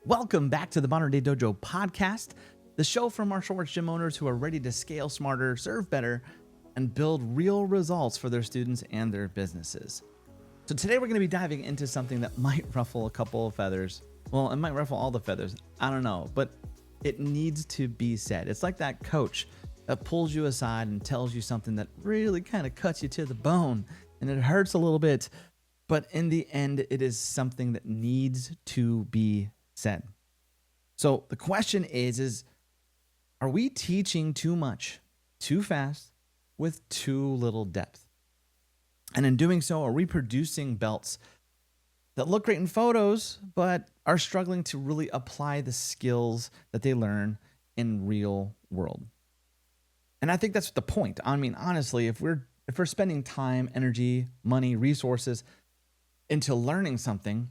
Welcome back to the Modern Day Dojo podcast, the show for martial arts gym owners who are ready to scale smarter, serve better, and build real results for their students and their businesses. So today we're going to be diving into something that might ruffle a couple of feathers. Well, it might ruffle all the feathers. I don't know, but it needs to be said. It's like that coach that pulls you aside and tells you something that really kind of cuts you to the bone and it hurts a little bit. But in the end, it is something that needs to be said. So the question is are we teaching too much, too fast, with too little depth? And in doing so, are we producing belts that look great in photos, but are struggling to really apply the skills that they learn in real world? And I think that's the point. I mean, honestly, if we're spending time, energy, money, resources into learning something,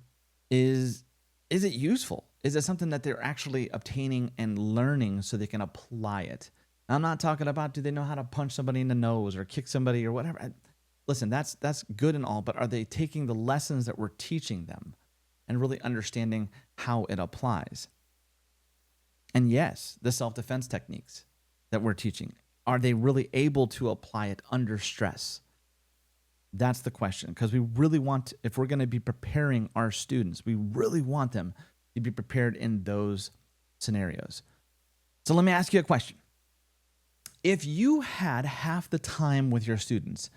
is it useful? Is it something that they're actually obtaining and learning so they can apply it? I'm not talking about do they know how to punch somebody in the nose or kick somebody or whatever. Listen, that's good and all, but are they taking the lessons that we're teaching them and really understanding how it applies? And yes, the self-defense techniques that we're teaching, are they really able to apply it under stress? That's the question, because we really want, if we're going to be preparing our students, we really want them to be prepared in those scenarios. So let me ask you a question. If you had half the time with your students,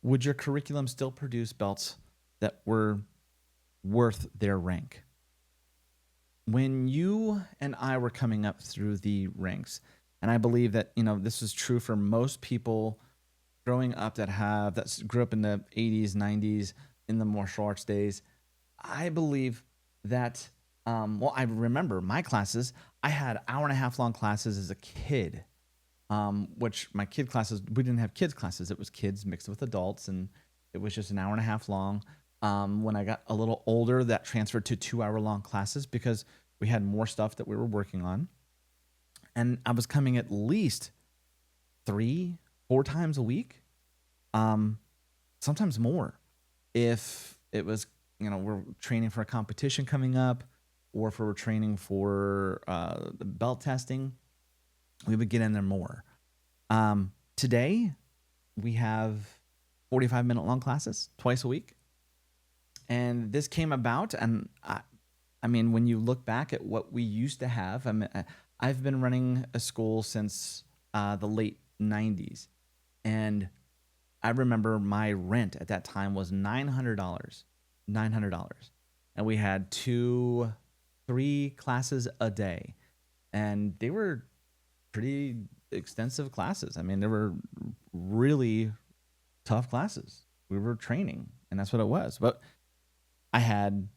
would your curriculum still produce belts that were worth their rank? When you and I were coming up through the ranks, and I believe that, this is true for most people growing up that grew up in the 80s, 90s, in the martial arts days, I believe that, I remember my classes, I had hour-and-a-half long classes as a kid, which my kid classes, we didn't have kids classes. It was kids mixed with adults, and it was just an hour-and-a-half long. When I got a little older, that transferred to 2-hour-long classes because we had more stuff that we were working on. And I was coming at least 3-4 times a week, sometimes more. If it was, we're training for a competition coming up, or if we're training for the belt testing, we would get in there more. Today, we have 45-minute long classes twice a week. And this came about, and I mean, when you look back at what we used to have, I've been running a school since the late 90s. And I remember my rent at that time was $900. And we had 2-3 classes a day. And they were pretty extensive classes. I mean, they were really tough classes. We were training, and that's what it was. But I had,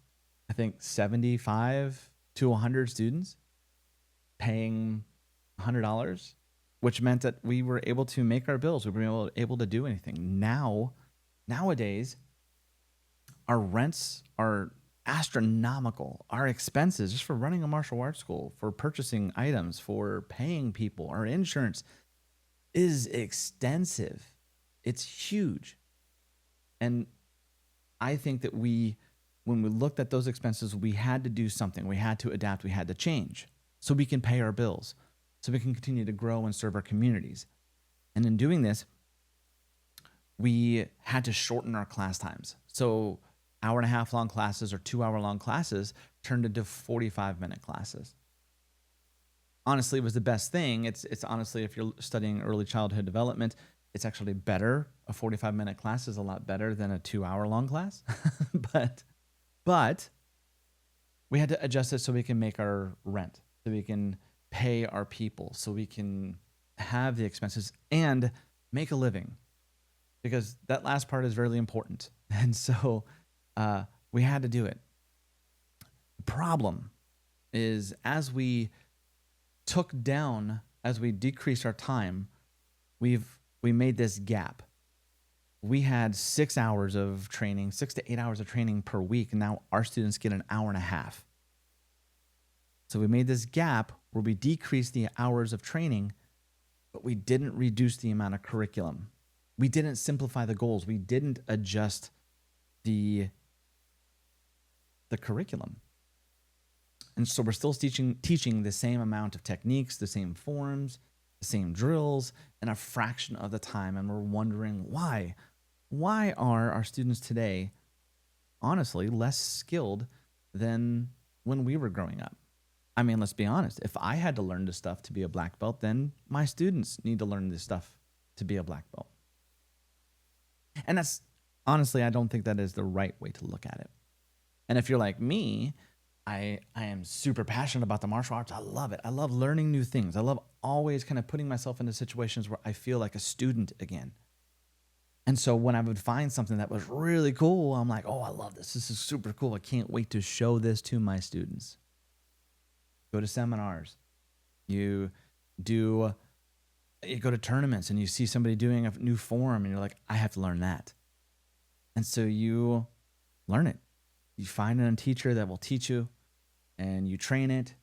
I think, 75 to 100 students paying $100, which meant that we were able to make our bills. We were able to do anything. Nowadays, our rents are astronomical. Our expenses just for running a martial arts school, for purchasing items, for paying people, our insurance is extensive. It's huge. And I think that when we looked at those expenses, we had to do something. We had to adapt. We had to change so we can pay our bills, so we can continue to grow and serve our communities. And in doing this, we had to shorten our class times. So hour-and-a-half long classes or 2-hour-long classes turned into 45-minute classes. Honestly, it was the best thing. It's honestly, if you're studying early childhood development, it's actually better. A 45-minute class is a lot better than a 2-hour-long class. But we had to adjust it so we can make our rent, so we can pay our people, so we can have the expenses and make a living, because that last part is very important. And so we had to do it. The problem is as we decreased our time, we made this gap. We had 6 hours of training, 6 to 8 hours of training per week, and now our students get an hour and a half. So we made this gap where we decreased the hours of training, but we didn't reduce the amount of curriculum. We didn't simplify the goals. We didn't adjust the curriculum. And so we're still teaching the same amount of techniques, the same forms, the same drills, in a fraction of the time. And we're wondering why. Why are our students today, honestly, less skilled than when we were growing up? I mean, let's be honest. If I had to learn this stuff to be a black belt, then my students need to learn this stuff to be a black belt. And that's honestly, I don't think that is the right way to look at it. And if you're like me, I am super passionate about the martial arts. I love it. I love learning new things. I love always kind of putting myself into situations where I feel like a student again. And so when I would find something that was really cool, I'm like, oh, I love this. This is super cool. I can't wait to show this to my students. Go to seminars. You go to tournaments and you see somebody doing a new form and you're like, I have to learn that. And so you learn it. You find a teacher that will teach you and you train it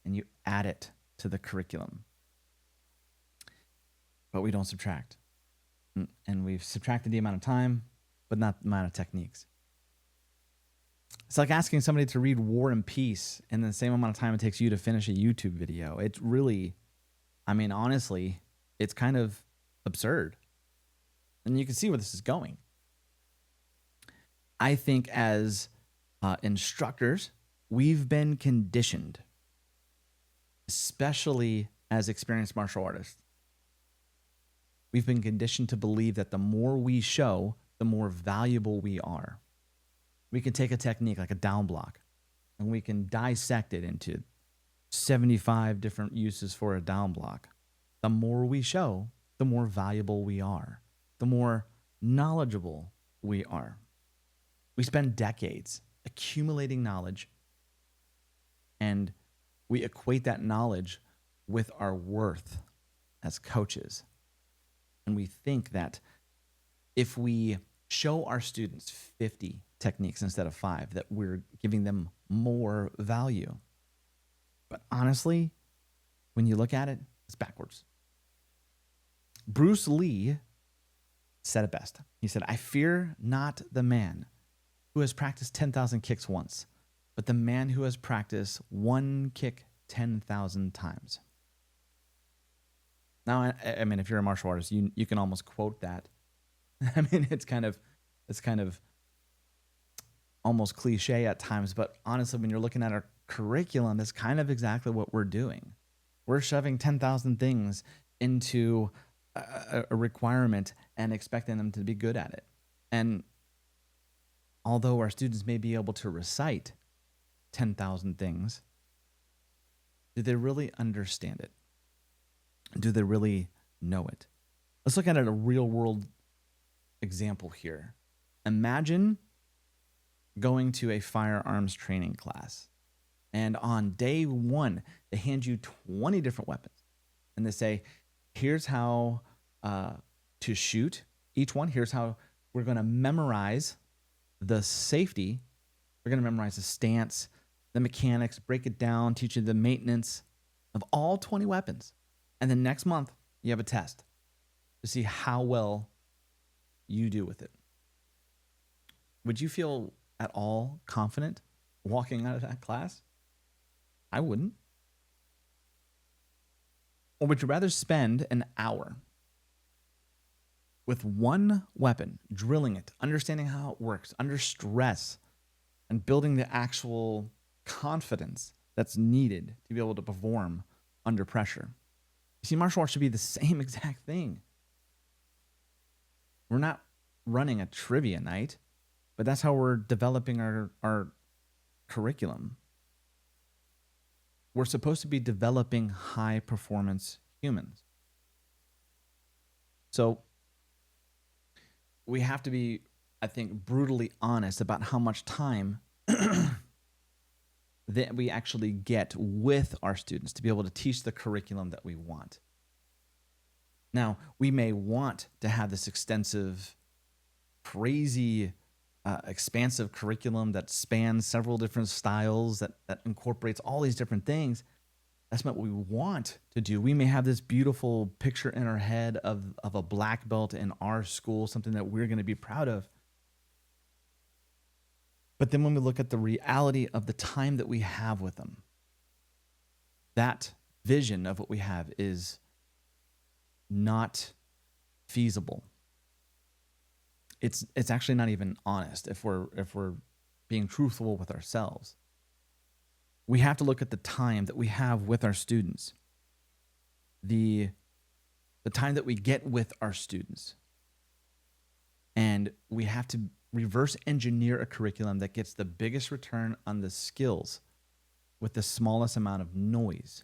and you add it to the curriculum. But we don't subtract. And we've subtracted the amount of time, but not the amount of techniques. It's like asking somebody to read War and Peace in the same amount of time it takes you to finish a YouTube video. It's really, I mean, honestly, it's kind of absurd. And you can see where this is going. I think as instructors, we've been conditioned, especially as experienced martial artists. We've been conditioned to believe that the more we show, the more valuable we are. We can take a technique like a down block and we can dissect it into 75 different uses for a down block. The more we show, the more valuable we are, the more knowledgeable we are. We spend decades accumulating knowledge and we equate that knowledge with our worth as coaches. And we think that if we show our students 50 techniques instead of 5, that we're giving them more value. But honestly, when you look at it, it's backwards. Bruce Lee said it best. He said, I fear not the man who has practiced 10,000 kicks once, but the man who has practiced one kick 10,000 times. Now, I mean, if you're a martial artist, you can almost quote that. I mean, it's kind of almost cliche at times, but honestly, when you're looking at our curriculum, that's kind of exactly what we're doing. We're shoving 10,000 things into a requirement and expecting them to be good at it. And although our students may be able to recite 10,000 things, do they really understand it? Do they really know it? Let's look at a real world example here. Imagine going to a firearms training class, and on day 1, they hand you 20 different weapons, and they say, here's how to shoot each one. Here's how we're going to memorize the safety. We're going to memorize the stance, the mechanics, break it down, teach you the maintenance of all 20 weapons. And then next month, you have a test to see how well you do with it. Would you feel at all confident walking out of that class? I wouldn't. Or would you rather spend an hour with one weapon, drilling it, understanding how it works, under stress, and building the actual confidence that's needed to be able to perform under pressure? You see, martial arts should be the same exact thing. We're not running a trivia night, but that's how we're developing our curriculum. We're supposed to be developing high-performance humans. So we have to be, I think, brutally honest about how much time that we actually get with our students to be able to teach the curriculum that we want. Now, we may want to have this extensive, crazy, expansive curriculum that spans several different styles, that incorporates all these different things. That's what we want to do. We may have this beautiful picture in our head of a black belt in our school, something that we're going to be proud of. But then when we look at the reality of the time that we have with them, that vision of what we have is not feasible. It's actually not even honest if we're being truthful with ourselves. We have to look at the time that we have with our students, the time that we get with our students. And we have to reverse engineer a curriculum that gets the biggest return on the skills with the smallest amount of noise.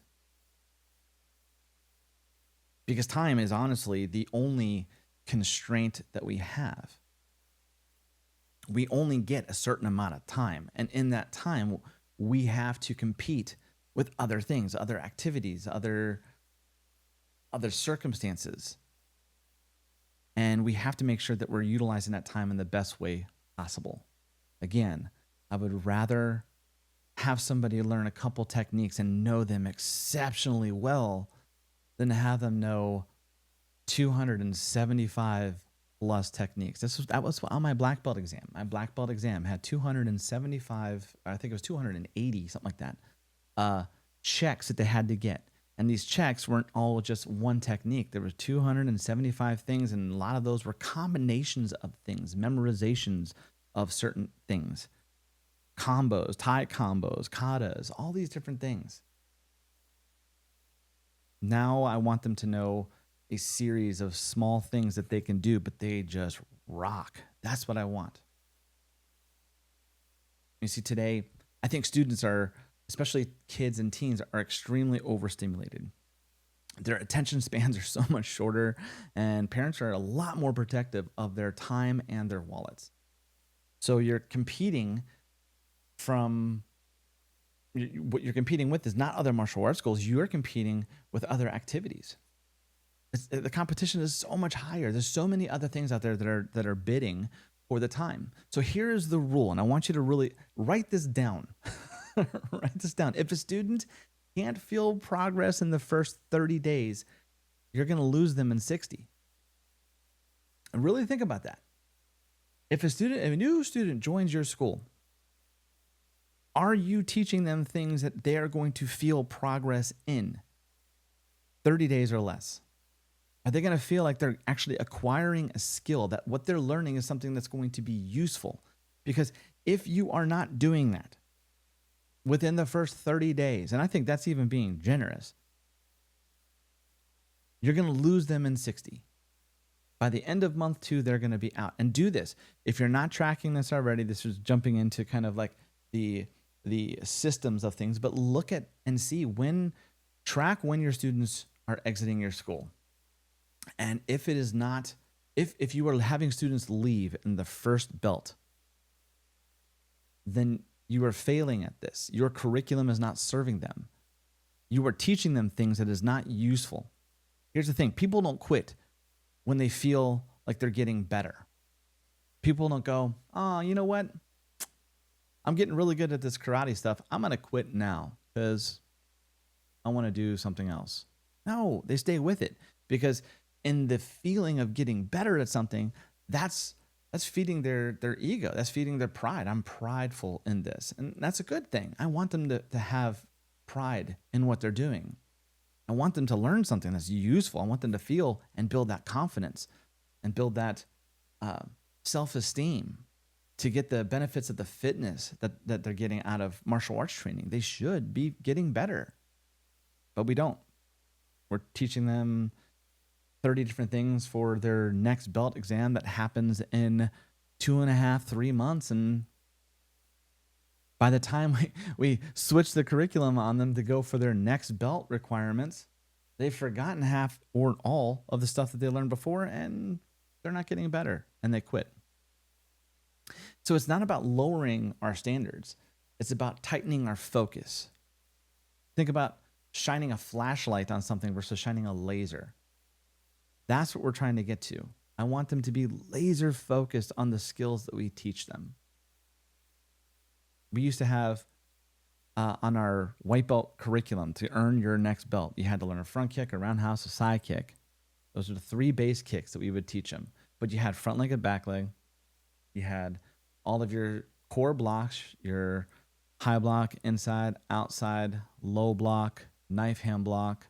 Because time is honestly the only constraint that we have. We only get a certain amount of time. And in that time, we have to compete with other things, other activities, other circumstances. And we have to make sure that we're utilizing that time in the best way possible. Again, I would rather have somebody learn a couple techniques and know them exceptionally well than to have them know 275 plus techniques. That was on my black belt exam. My black belt exam had 275, I think it was 280, something like that, checks that they had to get. And these checks weren't all just one technique. There were 275 things, and a lot of those were combinations of things, memorizations of certain things, combos, tie combos, katas, all these different things. Now I want them to know a series of small things that they can do, but they just rock. That's what I want. You see, today, I think students are, especially kids and teens, are extremely overstimulated. Their attention spans are so much shorter, and parents are a lot more protective of their time and their wallets. So you're competing what you're competing with is not other martial arts schools. You're competing with other activities. The competition is so much higher. There's so many other things out there that are bidding for the time. So here's the rule, and I want you to really write this down. Write this down. If a student can't feel progress in the first 30 days, you're going to lose them in 60. And really think about that. If a new student joins your school, are you teaching them things that they are going to feel progress in 30 days or less? Are they going to feel like they're actually acquiring a skill, that what they're learning is something that's going to be useful? Because if you are not doing that within the first 30 days, and I think that's even being generous, you're going to lose them in 60. By the end of month 2, they're going to be out. And do this. If you're not tracking this already, this is jumping into kind of like the systems of things, but look at and see track when your students are exiting your school. And if it is not, if you are having students leave in the first belt, then you are failing at this. Your curriculum is not serving them. You are teaching them things that is not useful. Here's the thing. People don't quit when they feel like they're getting better. People don't go, oh, you know what? I'm getting really good at this karate stuff. I'm going to quit now because I want to do something else. No, they stay with it, because in the feeling of getting better at something, that's feeding their ego. That's feeding their pride. I'm prideful in this. And that's a good thing. I want them to have pride in what they're doing. I want them to learn something that's useful. I want them to feel and build that confidence and build that self-esteem to get the benefits of the fitness that they're getting out of martial arts training. They should be getting better, but we don't. We're teaching them 30 different things for their next belt exam that happens in 2.5, 3 months. And by the time we switch the curriculum on them to go for their next belt requirements, they've forgotten half or all of the stuff that they learned before, and they're not getting better, and they quit. So it's not about lowering our standards. It's about tightening our focus. Think about shining a flashlight on something versus shining a laser. That's what we're trying to get to. I want them to be laser focused on the skills that we teach them. We used to have on our white belt curriculum, to earn your next belt, you had to learn a front kick, a roundhouse, a side kick. Those are the 3 base kicks that we would teach them. But you had front leg and back leg. You had all of your core blocks, your high block, inside, outside, low block, knife hand block.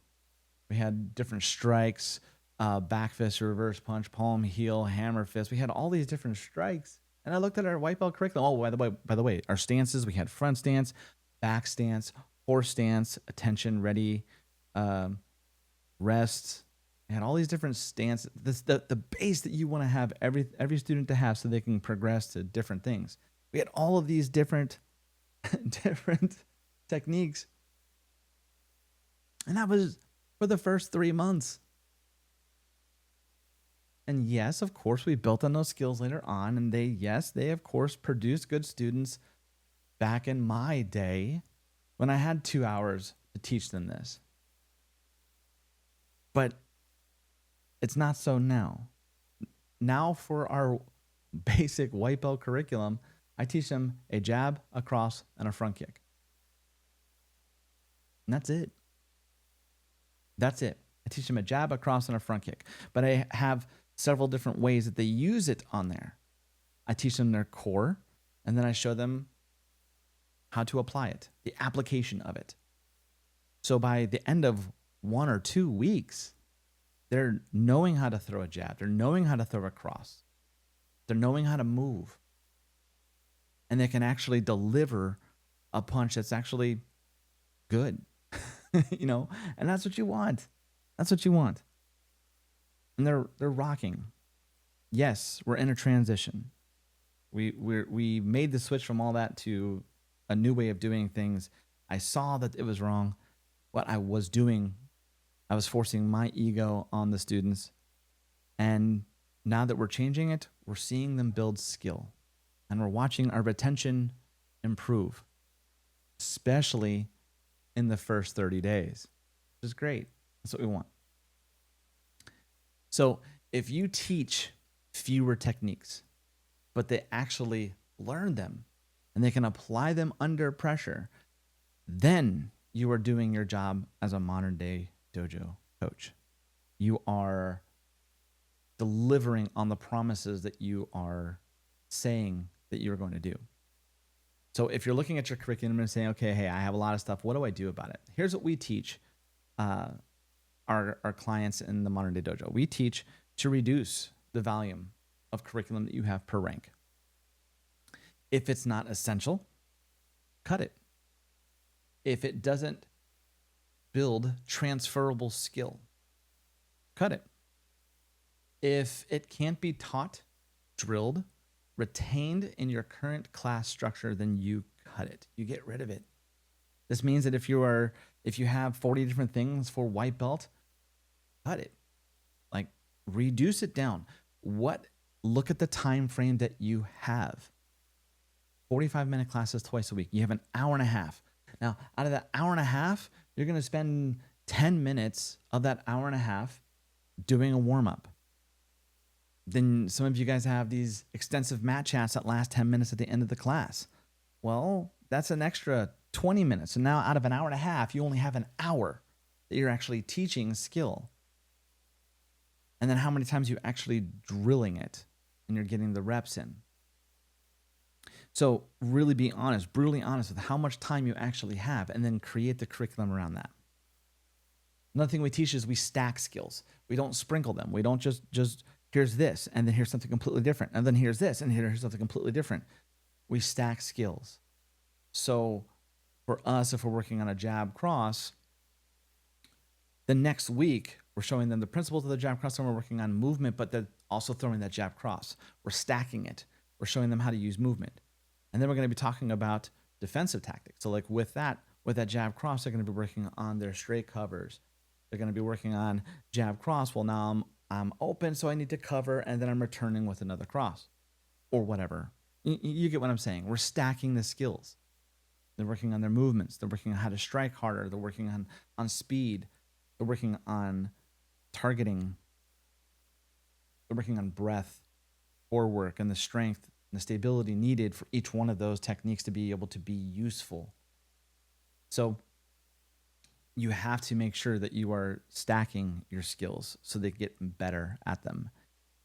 We had different strikes, back fist, reverse punch, palm heel, hammer fist. We had all these different strikes. And I looked at our white belt curriculum. Oh, by the way, our stances, we had front stance, back stance, horse stance, attention, ready, rest. We had all these different stances. The base that you want to have every student to have so they can progress to different things. We had all of these different different techniques. And that was for the first 3 months. And yes, of course, we built on those skills later on. And they of course produced good students back in my day when I had 2 hours to teach them this. But it's not so now. Now for our basic white belt curriculum, I teach them a jab, a cross, and a front kick. And that's it. That's it. I teach them a jab, a cross, and a front kick. But I have several different ways that they use it on there. I teach them their core, and then I show them how to apply it, the application of it. So by the end of 1 or 2 weeks, they're knowing how to throw a jab. They're knowing how to throw a cross. They're knowing how to move. And they can actually deliver a punch that's actually good. And that's what you want. That's what you want. And they're rocking. Yes, we're in a transition. We made the switch from all that to a new way of doing things. I saw that it was wrong. What I was doing, I was forcing my ego on the students. And now that we're changing it, we're seeing them build skill. And we're watching our retention improve, especially in the first 30 days, which is great. That's what we want. So if you teach fewer techniques, but they actually learn them and they can apply them under pressure, then you are doing your job as a modern day dojo coach. You are delivering on the promises that you are saying that you're going to do. So if you're looking at your curriculum and saying, okay, hey, I have a lot of stuff, what do I do about it? Here's what we teach our clients in the modern day dojo. We teach to reduce the volume of curriculum that you have per rank. If it's not essential, cut it. If it doesn't build transferable skill, cut it. If it can't be taught, drilled, retained in your current class structure, then you cut it. You get rid of it. This means that if you have 40 different things for white belt, cut it. Like, reduce it down. Look at the time frame that you have. 45-minute classes twice a week. You have an hour and a half. Now, out of that hour and a half, you're going to spend 10 minutes of that hour and a half doing a warm-up. Then some of you guys have these extensive mat chats that last 10 minutes at the end of the class. Well, that's an extra 20 minutes. So now out of an hour and a half, you only have an hour that you're actually teaching skill. And then how many times you're actually drilling it and you're getting the reps in. So really be honest, brutally honest with how much time you actually have, and then create the curriculum around that. Another thing we teach is we stack skills. We don't sprinkle them. We don't just here's this, and then here's something completely different. And then here's this, and here's something completely different. We stack skills. So for us, if we're working on a jab cross, the next week, we're showing them the principles of the jab cross, and we're working on movement, but then also throwing that jab cross. We're stacking it. We're showing them how to use movement. And then we're going to be talking about defensive tactics. So like with that jab cross, they're going to be working on their straight covers. They're going to be working on jab cross. Well, now I'm open, so I need to cover, and then I'm returning with another cross or whatever. You get what I'm saying. We're stacking the skills. They're working on their movements. They're working on how to strike harder. They're working on speed. They're working on targeting. They're working on breath, core work, and the strength and the stability needed for each one of those techniques to be able to be useful. So you have to make sure that you are stacking your skills so they get better at them.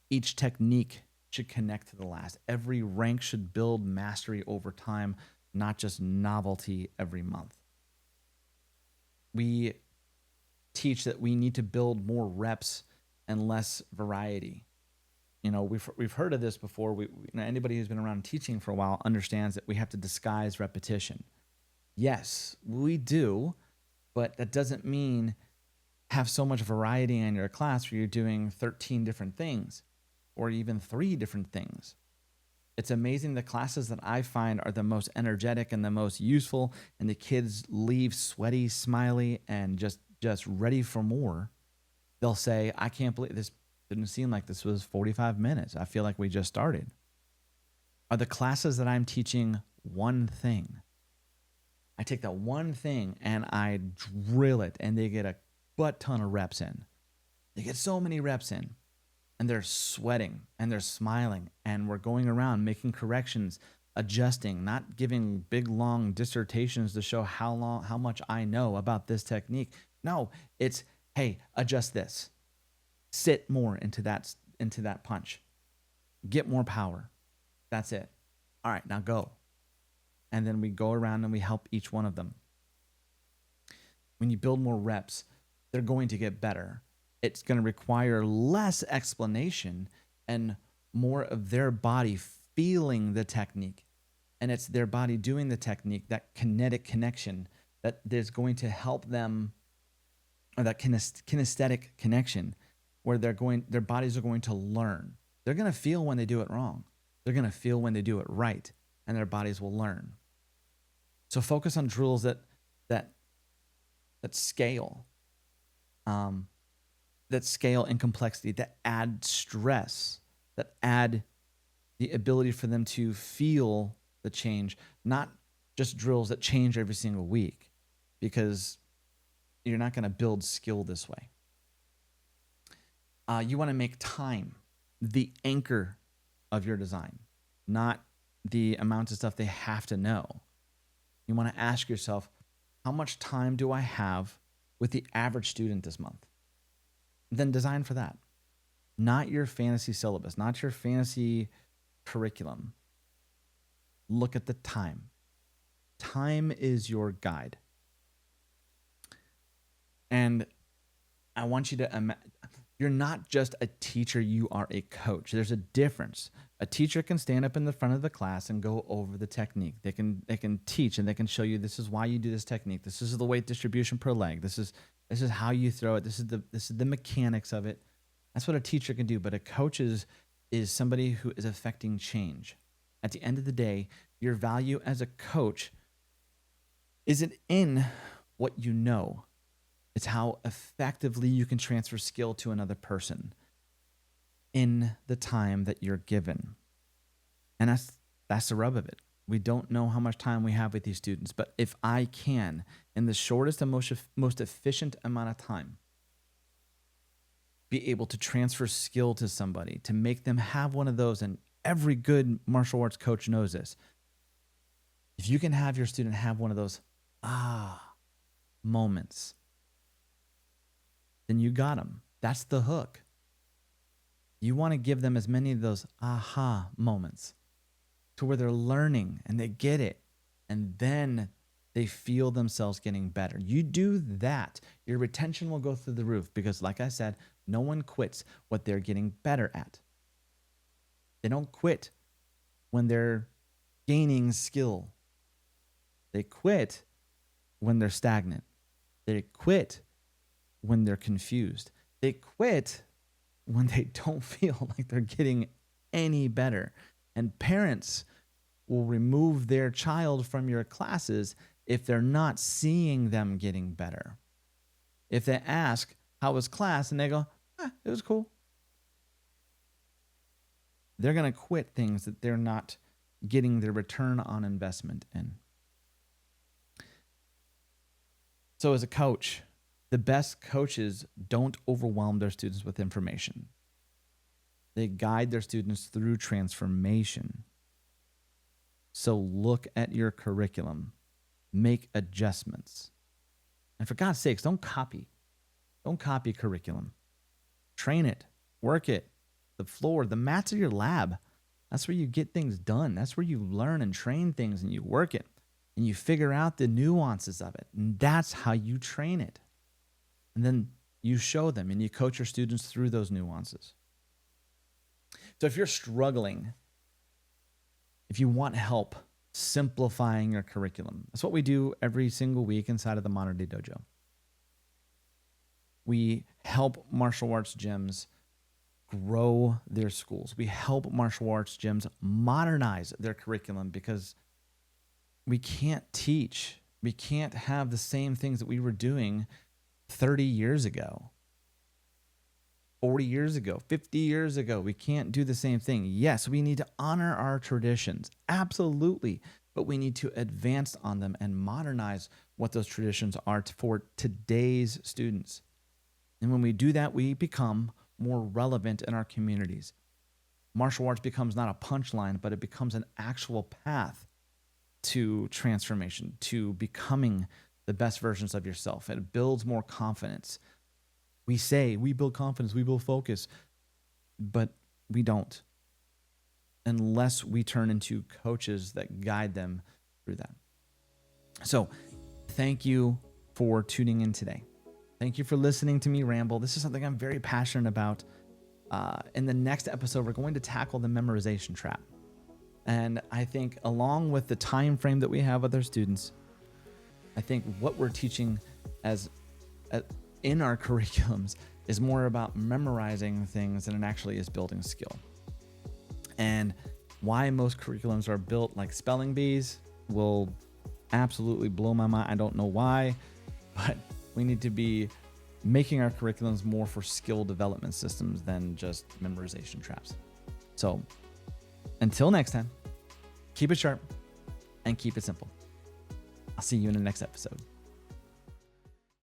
Each technique should connect to the last. Every rank should build mastery over time, not just novelty every month. We teach that we need to build more reps and less variety. We've heard of this before. Anybody who's been around teaching for a while understands that we have to disguise repetition. Yes, we do, but that doesn't mean have so much variety in your class where you're doing 13 different things or even 3 different things. It's amazing the classes that I find are the most energetic and the most useful, and the kids leave sweaty, smiley, and just ready for more. They'll say, I can't believe this didn't seem like this was 45 minutes. I feel like we just started. Are the classes that I'm teaching one thing? I take that one thing and I drill it, and they get a butt ton of reps in. They get so many reps in, and they're sweating and they're smiling, and we're going around making corrections, adjusting, not giving big long dissertations to show how much I know about this technique. No, it's, hey, adjust this. Sit more into that punch. Get more power. That's it. All right, now go. And then we go around and we help each one of them. When you build more reps, they're going to get better. It's going to require less explanation and more of their body feeling the technique. And it's their body doing the technique, that kinetic connection that is going to help them, or that kinesthetic connection where their bodies are going to learn. They're going to feel when they do it wrong. They're going to feel when they do it right, and their bodies will learn. So focus on drills that scale, that scale in complexity, that add stress, that add the ability for them to feel the change, not just drills that change every single week, because you're not going to build skill this way. You want to make time the anchor of your design, not the amount of stuff they have to know. You want to ask yourself, how much time do I have with the average student this month? Then design for that. Not your fantasy syllabus, not your fantasy curriculum. Look at the time. Time is your guide. And I want you to you're not just a teacher, you are a coach. There's a difference. A teacher can stand up in the front of the class and go over the technique. They can teach, and they can show you, this is why you do this technique. This is the weight distribution per leg. This is how you throw it. This is the mechanics of it. That's what a teacher can do. But a coach is somebody who is affecting change. At the end of the day, your value as a coach isn't in what you know. It's how effectively you can transfer skill to another person in the time that you're given. And that's the rub of it. We don't know how much time we have with these students, but if I can, in the shortest and most efficient amount of time, be able to transfer skill to somebody, to make them have one of those, and every good martial arts coach knows this. If you can have your student have one of those moments, then you got them. That's the hook. You want to give them as many of those aha moments to where they're learning and they get it, and then they feel themselves getting better. You do that, your retention will go through the roof, because like I said, no one quits what they're getting better at. They don't quit when they're gaining skill. They quit when they're stagnant. They quit when they're confused. They quit when they don't feel like they're getting any better. And parents will remove their child from your classes if they're not seeing them getting better. If they ask, how was class? And they go, it was cool. They're going to quit things that they're not getting their return on investment in. So as a coach, the best coaches don't overwhelm their students with information. They guide their students through transformation. So look at your curriculum, make adjustments. And for God's sakes, don't copy. Don't copy curriculum. Train it, work it. The floor, the mats are your lab. That's where you get things done. That's where you learn and train things, and you work it and you figure out the nuances of it. And that's how you train it. And then you show them and you coach your students through those nuances. So if you're struggling, if you want help simplifying your curriculum, that's what we do every single week inside of the Modern Day Dojo. We help martial arts gyms grow their schools. We help martial arts gyms modernize their curriculum because we can't teach. We can't have the same things that we were doing 30 years ago, 40 years ago, 50 years ago. We can't do the same thing. Yes, we need to honor our traditions. Absolutely. But we need to advance on them and modernize what those traditions are for today's students. And when we do that, we become more relevant in our communities. Martial arts becomes not a punchline, but it becomes an actual path to transformation, to becoming the best versions of yourself. It builds more confidence. We say we build confidence, we build focus, but we don't unless we turn into coaches that guide them through that. So thank you for tuning in today. Thank you for listening to me ramble. This is something I'm very passionate about. In the next episode, we're going to tackle the memorization trap. And I think along with the time frame that we have with our students, I think what we're teaching in our curriculums is more about memorizing things than it actually is building skill. And why most curriculums are built like spelling bees will absolutely blow my mind. I don't know why, but we need to be making our curriculums more for skill development systems than just memorization traps. So until next time, keep it sharp and keep it simple. I'll see you in the next episode.